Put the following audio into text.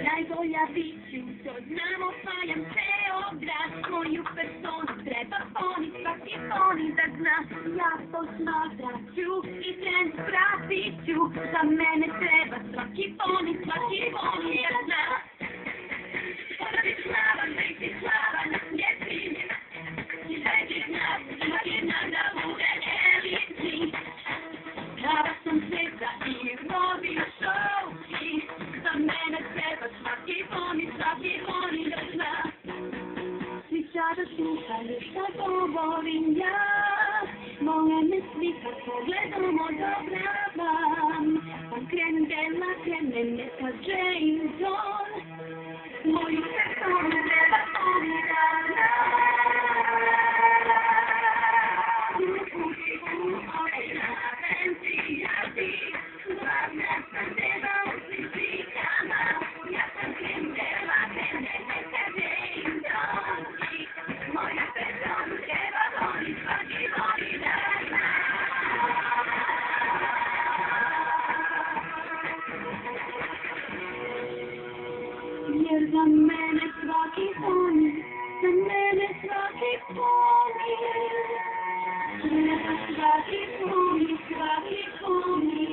najbolja biću, to znam, osvajam ceo grad, moju personu treba ponit, svaki poni da zna, ja to smatraću i trend pratit ću, za mene treba svaki poni da zna. Ona bi slava, biti slava na svijeti, i već nas, ima jedna da bude elitni. Prava sam sveta i robi show, i za mene treba svaki poni da zna. Svi sada slušaju šta govorim ja, moje misli kad pogledom odobravam, on krene dela, krene neka James Bond, moju personu treba poni da zna. Jer za mene svaki poni, treba svaki poni,